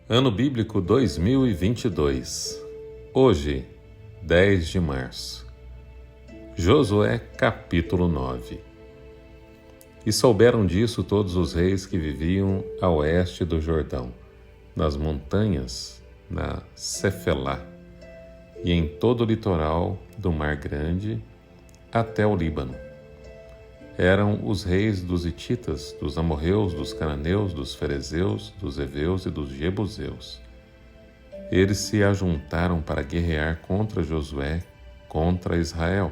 Ano Bíblico 2022. Hoje, 10 de março. Josué, capítulo 9. E souberam disso todos os reis que viviam a oeste do Jordão, nas montanhas, na Cefelá, e em todo o litoral do Mar Grande, até o Líbano. Eram os reis dos Hititas, dos Amorreus, dos Cananeus, dos Ferezeus, dos Heveus e dos Jebuseus. Eles se ajuntaram para guerrear contra Josué, contra Israel.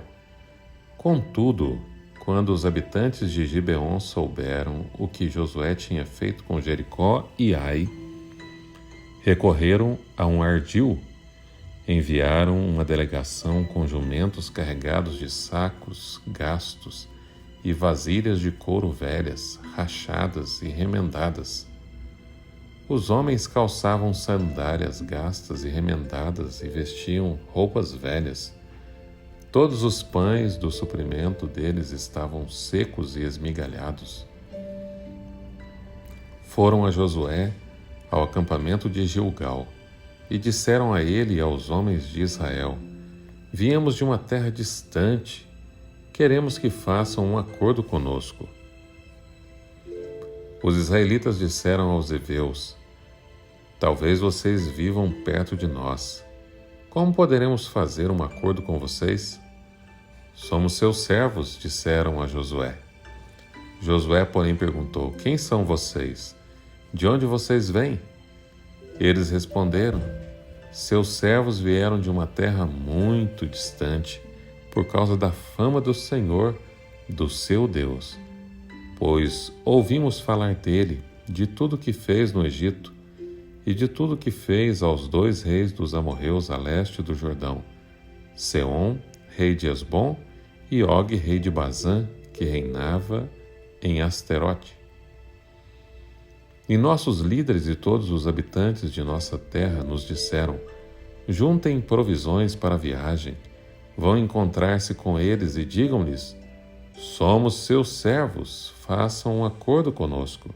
Contudo, quando os habitantes de Gibeon souberam o que Josué tinha feito com Jericó e Ai, recorreram a um ardil, enviaram uma delegação com jumentos carregados de sacos gastos e vasilhas de couro velhas, rachadas e remendadas. Os homens calçavam sandálias gastas e remendadas e vestiam roupas velhas. Todos os pães do suprimento deles estavam secos e esmigalhados. Foram a Josué ao acampamento de Gilgal e disseram a ele e aos homens de Israel: Viemos de uma terra distante, queremos que façam um acordo conosco. Os israelitas disseram aos heveus: Talvez vocês vivam perto de nós. Como poderemos fazer um acordo com vocês? Somos seus servos, disseram a Josué. Josué, porém, perguntou: Quem são vocês? De onde vocês vêm? Eles responderam: Seus servos vieram de uma terra muito distante, por causa da fama do Senhor, do seu Deus. Pois ouvimos falar dele, de tudo que fez no Egito, e de tudo que fez aos 2 reis dos amorreus a leste do Jordão, Seom, rei de Esbom, e Og, rei de Bazã, que reinava em Asterote. E nossos líderes e todos os habitantes de nossa terra nos disseram: Juntem provisões para a viagem, vão encontrar-se com eles e digam-lhes: Somos seus servos, façam um acordo conosco.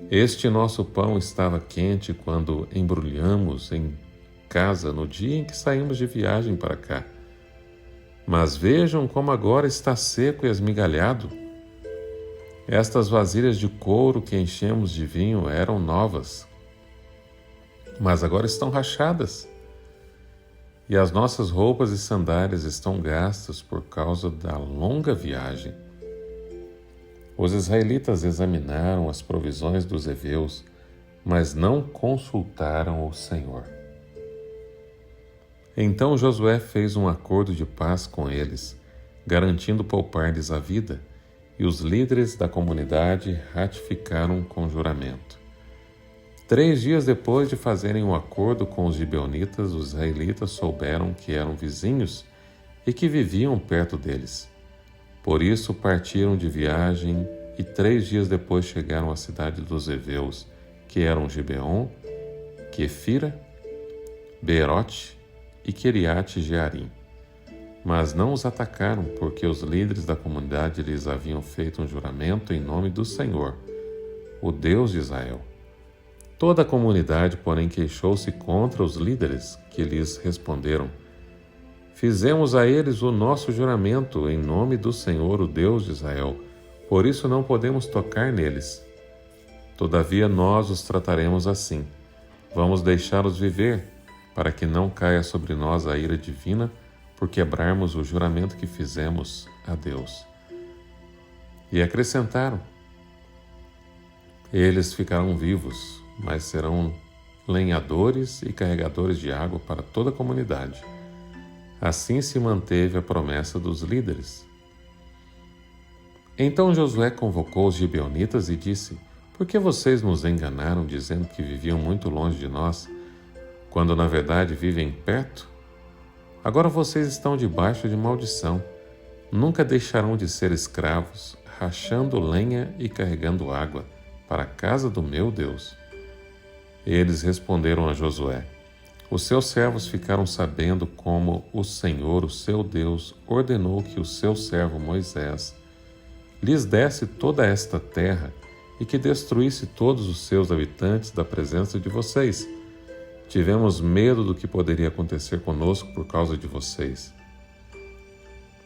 Este nosso pão estava quente quando embrulhamos em casa no dia em que saímos de viagem para cá. Mas vejam como agora está seco e esmigalhado. Estas vasilhas de couro que enchemos de vinho eram novas, mas agora estão rachadas. E as nossas roupas e sandálias estão gastas por causa da longa viagem. Os israelitas examinaram as provisões dos heveus, mas não consultaram o Senhor. Então Josué fez um acordo de paz com eles, garantindo poupar-lhes a vida, e os líderes da comunidade ratificaram com juramento. 3 dias depois de fazerem um acordo com os gibeonitas, os israelitas souberam que eram vizinhos e que viviam perto deles. Por isso partiram de viagem e 3 dias depois chegaram à cidade dos heveus, que eram Gibeon, Quefira, Beerote e Queriate Jearim. Mas não os atacaram, porque os líderes da comunidade lhes haviam feito um juramento em nome do Senhor, o Deus de Israel. Toda a comunidade, porém, queixou-se contra os líderes, que lhes responderam: Fizemos a eles o nosso juramento em nome do Senhor, o Deus de Israel, por isso não podemos tocar neles. Todavia nós os trataremos assim. Vamos deixá-los viver, para que não caia sobre nós a ira divina, por quebrarmos o juramento que fizemos a Deus. E acrescentaram: Eles ficarão vivos, mas serão lenhadores e carregadores de água para toda a comunidade. Assim se manteve a promessa dos líderes. Então Josué convocou os gibeonitas e disse: Por que vocês nos enganaram dizendo que viviam muito longe de nós, quando na verdade vivem perto? Agora vocês estão debaixo de maldição. Nunca deixarão de ser escravos, rachando lenha e carregando água para a casa do meu Deus. Eles responderam a Josué: Os seus servos ficaram sabendo como o Senhor, o seu Deus, ordenou que o seu servo Moisés lhes desse toda esta terra e que destruísse todos os seus habitantes da presença de vocês. Tivemos medo do que poderia acontecer conosco por causa de vocês.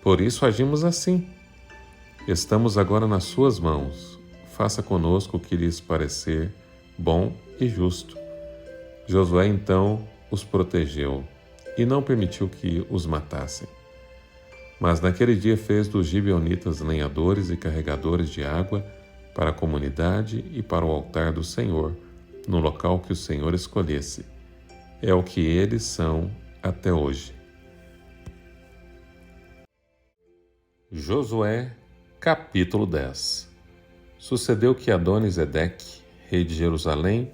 Por isso agimos assim. Estamos agora nas suas mãos. Faça conosco o que lhes parecer bom e justo. Josué então os protegeu e não permitiu que os matassem. Mas naquele dia fez dos gibeonitas lenhadores e carregadores de água para a comunidade e para o altar do Senhor, no local que o Senhor escolhesse. É o que eles são até hoje. Josué, capítulo 10. Sucedeu que Adoni-Zedeque, rei de Jerusalém,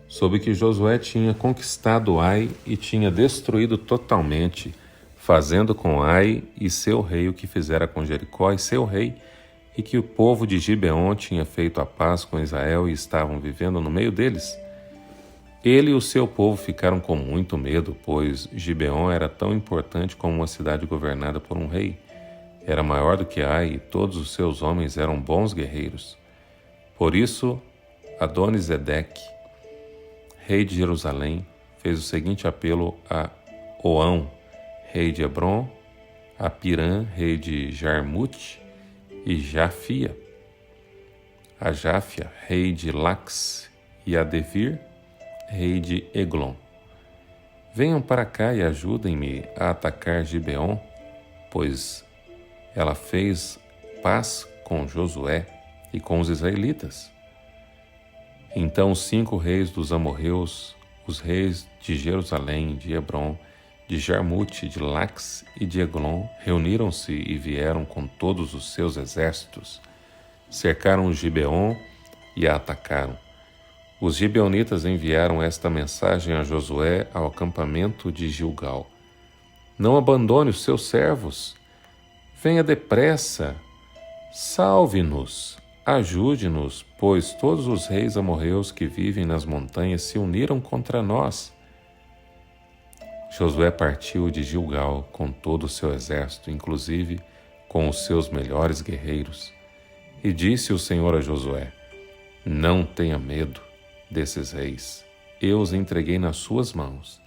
soube que Josué tinha conquistado Ai e tinha destruído totalmente, fazendo com Ai e seu rei o que fizera com Jericó e seu rei, e que o povo de Gibeon tinha feito a paz com Israel e estavam vivendo no meio deles. Ele e o seu povo ficaram com muito medo, pois Gibeon era tão importante como uma cidade governada por um rei. Era maior do que Ai e todos os seus homens eram bons guerreiros. Por isso, Adoni-Zedeque, rei de Jerusalém, fez o seguinte apelo a Oão, rei de Hebron, a Pirã, rei de Jarmute, e Jafia, a Jáfia, rei de Lax, e a Devir, rei de Eglon. Venham para cá e ajudem-me a atacar Gibeon, pois ela fez paz com Josué e com os israelitas. Então os 5 reis dos amorreus, os reis de Jerusalém, de Hebron, de Jarmute, de Lax e de Eglon, reuniram-se e vieram com todos os seus exércitos. Cercaram Gibeon e a atacaram. Os gibeonitas enviaram esta mensagem a Josué ao acampamento de Gilgal: Não abandone os seus servos. Venha depressa. Salve-nos. Ajude-nos, pois todos os reis amorreus que vivem nas montanhas se uniram contra nós. Josué partiu de Gilgal com todo o seu exército, inclusive com os seus melhores guerreiros. E disse o Senhor a Josué: Não tenha medo desses reis. Eu os entreguei nas suas mãos.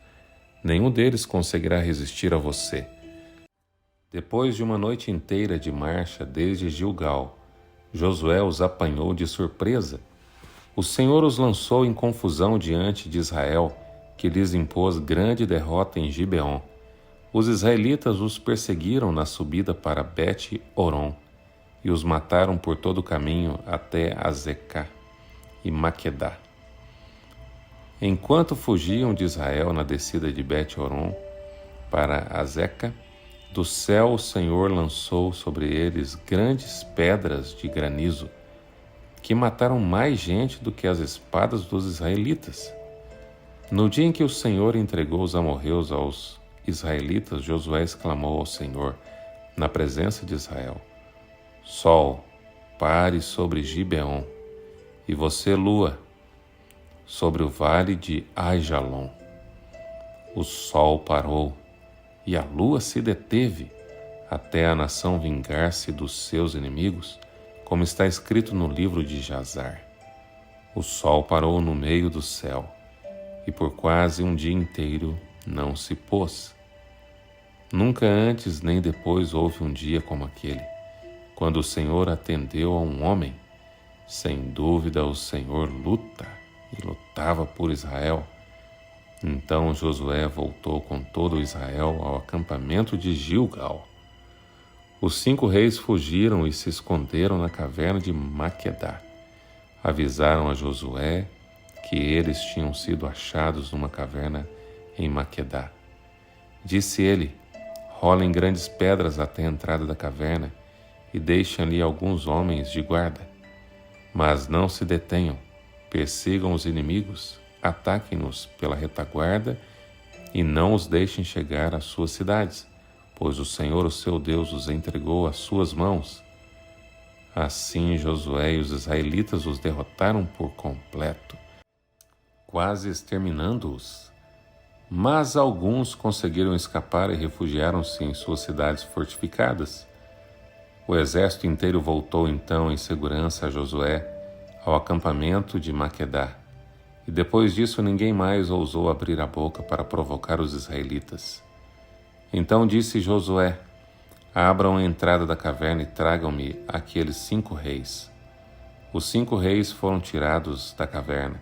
Nenhum deles conseguirá resistir a você. Depois de uma noite inteira de marcha desde Gilgal, Josué os apanhou de surpresa. O Senhor os lançou em confusão diante de Israel, que lhes impôs grande derrota em Gibeon. Os israelitas os perseguiram na subida para Bet-Horon e os mataram por todo o caminho até Azecá e Maquedá. Enquanto fugiam de Israel na descida de Bet-Horon para Azeca, do céu o Senhor lançou sobre eles grandes pedras de granizo, que mataram mais gente do que as espadas dos israelitas. No dia em que o Senhor entregou os amorreus aos israelitas, Josué exclamou ao Senhor, na presença de Israel: Sol, pare sobre Gibeon, e você, lua, sobre o vale de Aijalon. O sol parou, e a lua se deteve, até a nação vingar-se dos seus inimigos, como está escrito no livro de Jazar. O sol parou no meio do céu, e por quase um dia inteiro não se pôs. Nunca antes nem depois houve um dia como aquele, quando o Senhor atendeu a um homem. Sem dúvida o Senhor luta e lutava por Israel. Então Josué voltou com todo Israel ao acampamento de Gilgal. Os 5 reis fugiram e se esconderam na caverna de Maquedá. Avisaram a Josué que eles tinham sido achados numa caverna em Maquedá. Disse ele: Rolem grandes pedras até a entrada da caverna e deixem ali alguns homens de guarda. Mas não se detenham, persigam os inimigos, ataquem-nos pela retaguarda e não os deixem chegar às suas cidades, pois o Senhor, o seu Deus, os entregou às suas mãos. Assim Josué e os israelitas os derrotaram por completo, quase exterminando-os. Mas alguns conseguiram escapar e refugiaram-se em suas cidades fortificadas. O exército inteiro voltou então em segurança a Josué ao acampamento de Maquedá. E depois disso ninguém mais ousou abrir a boca para provocar os israelitas. Então disse Josué: abram a entrada da caverna e tragam-me aqueles 5 reis. Os 5 reis foram tirados da caverna.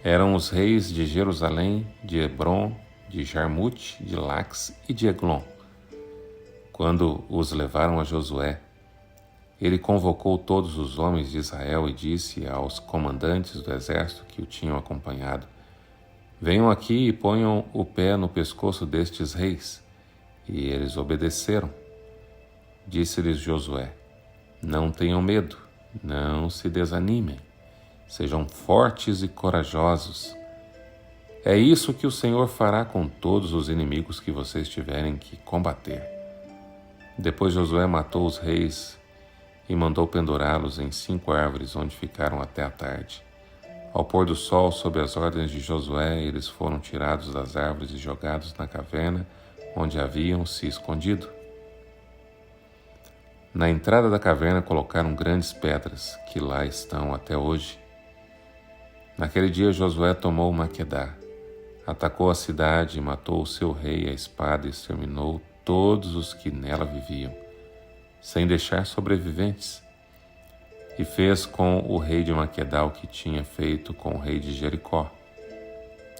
Eram os reis de Jerusalém, de Hebron, de Jarmute, de Lax e de Eglon. Quando os levaram a Josué, ele convocou todos os homens de Israel e disse aos comandantes do exército que o tinham acompanhado: venham aqui e ponham o pé no pescoço destes reis. E eles obedeceram. Disse-lhes Josué: não tenham medo, não se desanimem, sejam fortes e corajosos. É isso que o Senhor fará com todos os inimigos que vocês tiverem que combater. Depois Josué matou os reis e mandou pendurá-los em 5 árvores, onde ficaram até a tarde. Ao pôr do sol, sob as ordens de Josué, eles foram tirados das árvores e jogados na caverna, onde haviam se escondido. Na entrada da caverna colocaram grandes pedras, que lá estão até hoje. Naquele dia Josué tomou Maquedá, atacou a cidade e matou o seu rei à espada e exterminou todos os que nela viviam, sem deixar sobreviventes. E fez com o rei de Maquedá o que tinha feito com o rei de Jericó.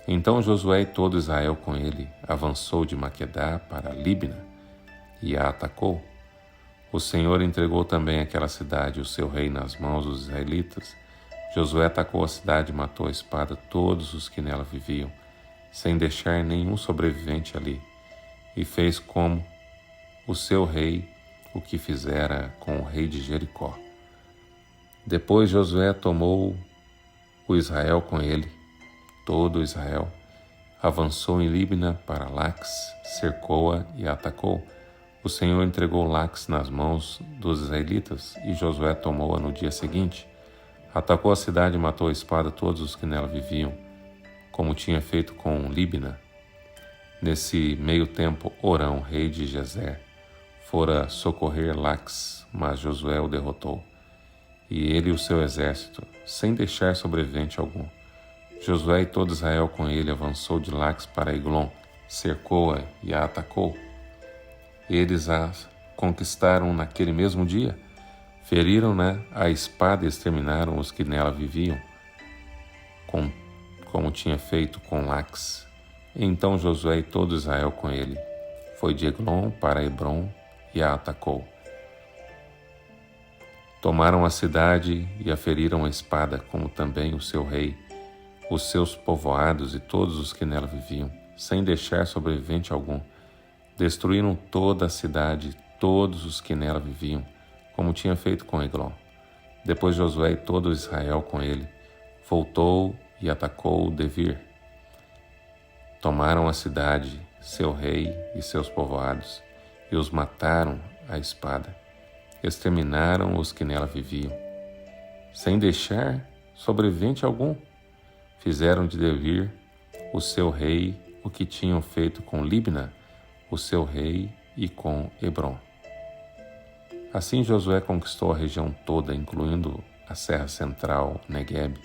Então Josué e todo Israel com ele avançou de Maquedá para Libna e a atacou. O Senhor entregou também aquela cidade e o seu rei nas mãos dos israelitas. Josué atacou a cidade e matou à espada todos os que nela viviam, sem deixar nenhum sobrevivente ali. E fez como o seu rei o que fizera com o rei de Jericó. Depois Josué tomou o Israel com ele, todo Israel, avançou em Libna para Lax, cercou-a e a atacou. O Senhor entregou Lax nas mãos dos israelitas e Josué tomou-a no dia seguinte. Atacou a cidade e matou à espada todos os que nela viviam, como tinha feito com Libna. Nesse meio tempo, Orão, rei de Gezer, fora socorrer Lax, mas Josué o derrotou, e ele e o seu exército, sem deixar sobrevivente algum. Josué e todo Israel com ele avançou de Lax para Eglon, cercou-a e a atacou. Eles a conquistaram naquele mesmo dia, feriram-na à espada e exterminaram os que nela viviam, como tinha feito com Lax. Então Josué e todo Israel com ele foi de Eglon para Hebron e a atacou. Tomaram a cidade e a feriram à espada, como também o seu rei, os seus povoados e todos os que nela viviam, sem deixar sobrevivente algum. Destruíram toda a cidade, todos os que nela viviam, como tinha feito com Eglon. Depois Josué e todo Israel com ele voltou e atacou Devir. Tomaram a cidade, seu rei e seus povoados, e os mataram à espada. Exterminaram os que nela viviam, sem deixar sobrevivente algum. Fizeram de Devir, o seu rei, o que tinham feito com Libna, o seu rei, e com Hebron. Assim Josué conquistou a região toda, incluindo a Serra Central, Negueb,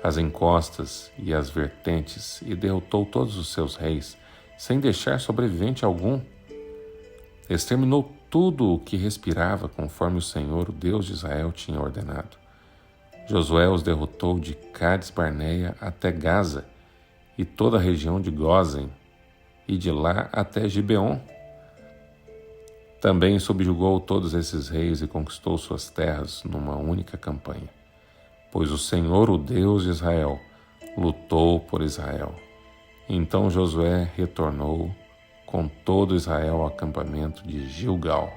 as encostas e as vertentes, e derrotou todos os seus reis, sem deixar sobrevivente algum. Exterminou tudo o que respirava, conforme o Senhor, o Deus de Israel, tinha ordenado. Josué os derrotou de Cades-Barneia até Gaza, e toda a região de Gósen, e de lá até Gibeon. Também subjugou todos esses reis e conquistou suas terras numa única campanha, pois o Senhor, o Deus de Israel, lutou por Israel. Então Josué retornou com todo Israel ao acampamento de Gilgal.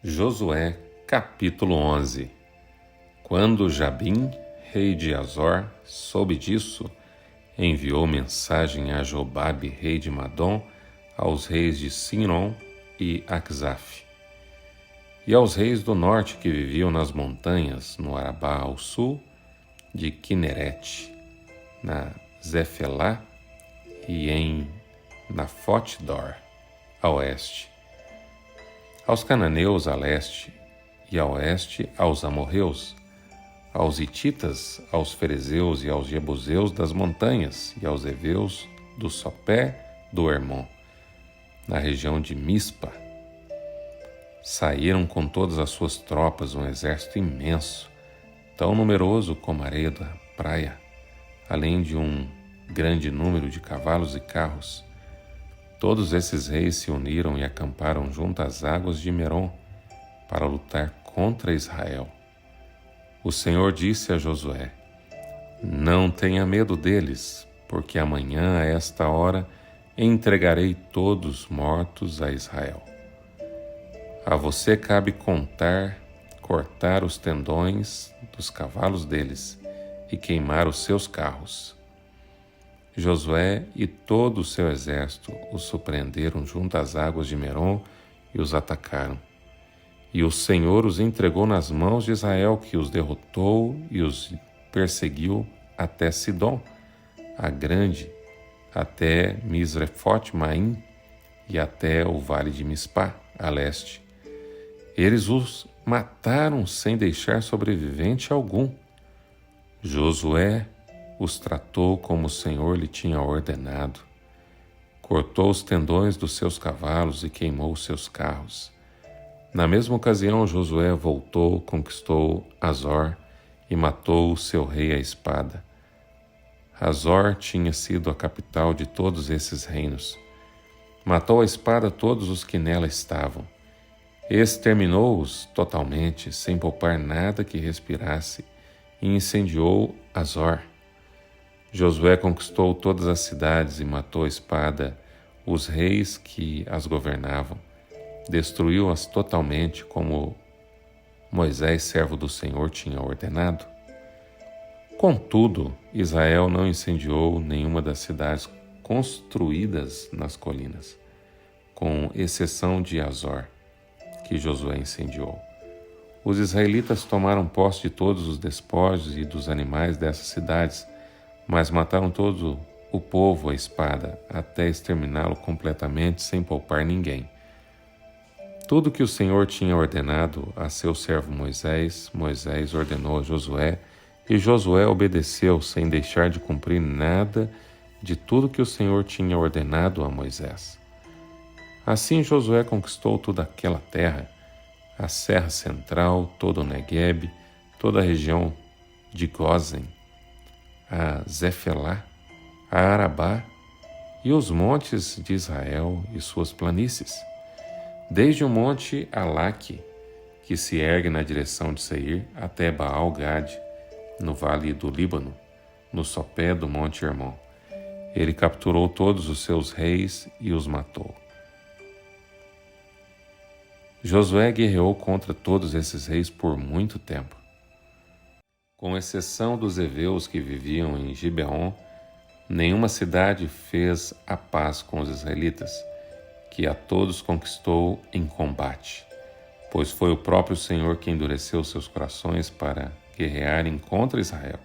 Josué, capítulo 11. Quando Jabim, rei de Azor, soube disso, enviou mensagem a Jobabe, rei de Madom, aos reis de Sinron e Aczaf, e aos reis do norte que viviam nas montanhas, no Arabá ao sul de Quinerete, na Zefelá e em Nafote-dor, a oeste, aos cananeus a leste, e a oeste aos amorreus, aos hititas, aos ferezeus e aos jebuseus das montanhas, e aos heveus do sopé do Hermon, na região de Mispa. Saíram com todas as suas tropas um exército imenso, tão numeroso como a areia da praia, além de um grande número de cavalos e carros. Todos esses reis se uniram e acamparam junto às águas de Merom para lutar contra Israel. O Senhor disse a Josué: não tenha medo deles, porque amanhã a esta hora entregarei todos mortos a Israel. A você cabe cortar os tendões dos cavalos deles e queimar os seus carros. Josué e todo o seu exército os surpreenderam junto às águas de Merom e os atacaram. E o Senhor os entregou nas mãos de Israel, que os derrotou e os perseguiu até Sidom, a grande, até Misrefote-Maim e até o vale de Mispá, a leste. Eles os mataram sem deixar sobrevivente algum. Josué os tratou como o Senhor lhe tinha ordenado. Cortou os tendões dos seus cavalos e queimou os seus carros. Na mesma ocasião, Josué voltou, conquistou Azor e matou o seu rei à espada. Azor tinha sido a capital de todos esses reinos. Matou à espada todos os que nela estavam. Exterminou-os totalmente, sem poupar nada que respirasse, e incendiou Azor. Josué conquistou todas as cidades e matou à espada os reis que as governavam. Destruiu-as totalmente, como Moisés, servo do Senhor, tinha ordenado. Contudo, Israel não incendiou nenhuma das cidades construídas nas colinas, com exceção de Azor, que Josué incendiou. Os israelitas tomaram posse de todos os despojos e dos animais dessas cidades, mas mataram todo o povo à espada, até exterminá-lo completamente, sem poupar ninguém. Tudo que o Senhor tinha ordenado a seu servo Moisés, Moisés ordenou a Josué, e Josué obedeceu, sem deixar de cumprir nada de tudo que o Senhor tinha ordenado a Moisés. Assim Josué conquistou toda aquela terra, a Serra Central, todo o Neguebe, toda a região de Gósen, a Zefelá, a Arabá e os montes de Israel e suas planícies, desde o monte Alaque, que se ergue na direção de Seir, até Baal-Gade, no vale do Líbano, no sopé do monte Hermon. Ele capturou todos os seus reis e os matou. Josué guerreou contra todos esses reis por muito tempo. Com exceção dos heveus que viviam em Gibeon, nenhuma cidade fez a paz com os israelitas, que a todos conquistou em combate, pois foi o próprio Senhor quem endureceu seus corações para guerrearem contra Israel,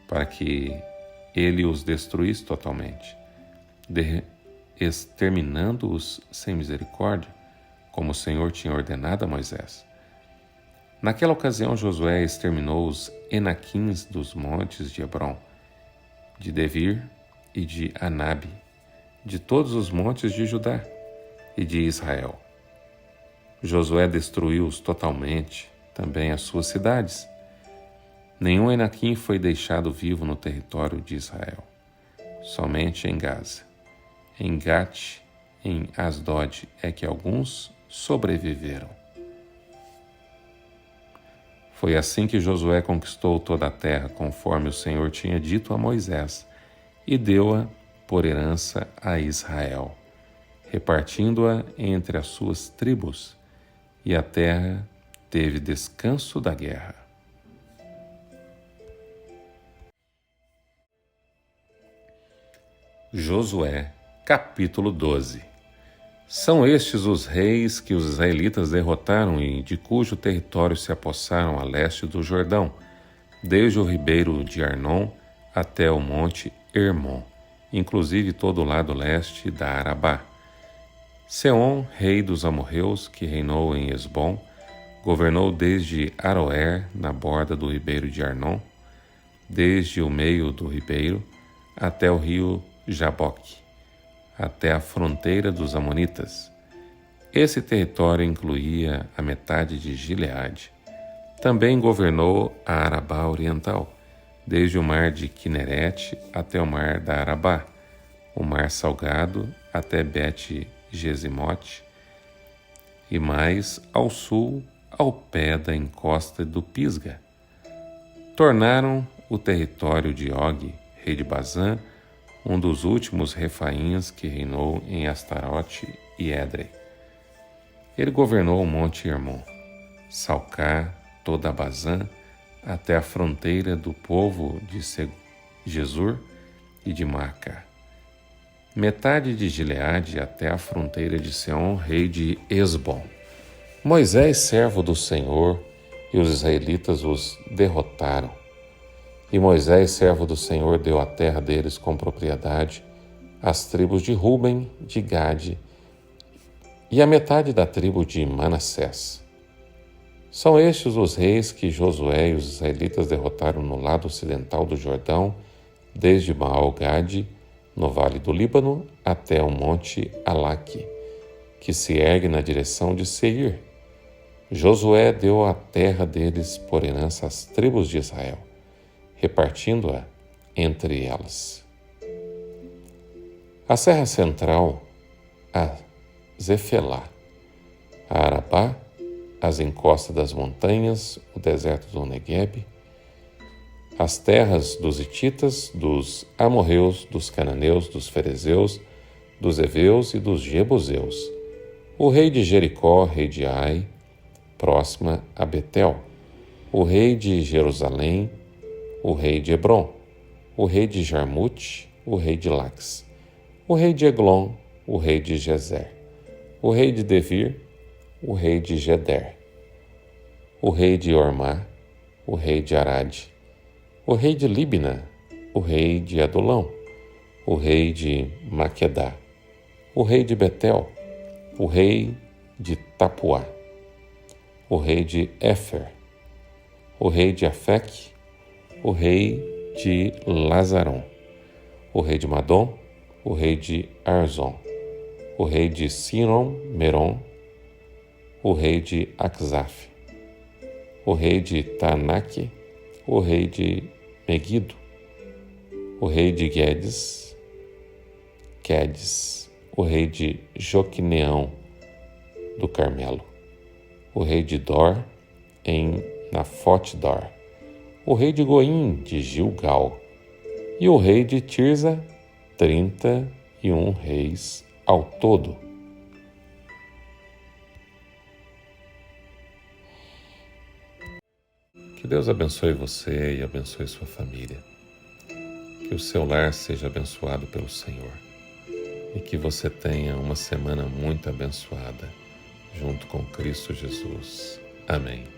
para que ele os destruísse totalmente, exterminando-os sem misericórdia, como o Senhor tinha ordenado a Moisés. Naquela ocasião, Josué exterminou os Enaquins dos montes de Hebrom, de Devir e de Anabe, de todos os montes de Judá e de Israel. Josué destruiu-os totalmente, também as suas cidades. Nenhum Enaquim foi deixado vivo no território de Israel, somente em Gaza. Em Gate, em Asdod, é que alguns sobreviveram. Foi assim que Josué conquistou toda a terra, conforme o Senhor tinha dito a Moisés, e deu-a por herança a Israel, repartindo-a entre as suas tribos, e a terra teve descanso da guerra. Josué, capítulo 12. São estes os reis que os israelitas derrotaram e de cujo território se apossaram a leste do Jordão, desde o ribeiro de Arnon até o monte Hermon, inclusive todo o lado leste da Arabá. Seom, rei dos amorreus, que reinou em Hesbom, governou desde Aroer, na borda do ribeiro de Arnon, desde o meio do ribeiro até o rio Jaboque, até a fronteira dos amonitas. Esse território incluía a metade de Gileade. Também governou a Arabá Oriental, desde o mar de Quinerete até o mar da Arabá, o mar Salgado até Bet-Gesimote, e mais ao sul, ao pé da encosta do Pisga. Tornaram o território de Og, rei de Bazã, um dos últimos refaíns que reinou em Astarote e Edrei. Ele governou o monte Hermon, Salcá, toda a Bazã, até a fronteira do povo de Gesur e de Maacá. Metade de Gileade até a fronteira de Seom, rei de Hesbom. Moisés, servo do Senhor, e os israelitas os derrotaram. E Moisés, servo do Senhor, deu a terra deles com propriedade às tribos de Ruben, de Gade e a metade da tribo de Manassés. São estes os reis que Josué e os israelitas derrotaram no lado ocidental do Jordão, desde Baal-Gade, no vale do Líbano, até o monte Alaque, que se ergue na direção de Seir. Josué deu a terra deles por herança às tribos de Israel, repartindo-a entre elas. A Serra Central, a Zefelá, a Arabá, as encostas das montanhas, o deserto do Neguebe, as terras dos hititas, dos amorreus, dos cananeus, dos ferezeus, dos heveus e dos jebuseus, o rei de Jericó, rei de Ai, próxima a Betel, o rei de Jerusalém, o rei de Hebron, o rei de Jarmute, o rei de Lax, o rei de Eglon, o rei de Gezer, o rei de Devir, o rei de Geder, o rei de Ormá, o rei de Arade, o rei de Libna, o rei de Adulão, o rei de Maquedá, o rei de Betel, o rei de Tapuá, o rei de Éfer, o rei de Afec, o rei de Lazaron, o rei de Madom, o rei de Arzon, o rei de Sinom Meron, o rei de Aczaf, o rei de Taanaque, o rei de Megido, o rei de Quedes, o rei de Joquineão do Carmelo, o rei de Dor em Nafote-Dor, o rei de Goim de Gilgal e o rei de Tirza, 31 reis ao todo. Que Deus abençoe você e abençoe sua família. Que o seu lar seja abençoado pelo Senhor e que você tenha uma semana muito abençoada junto com Cristo Jesus. Amém.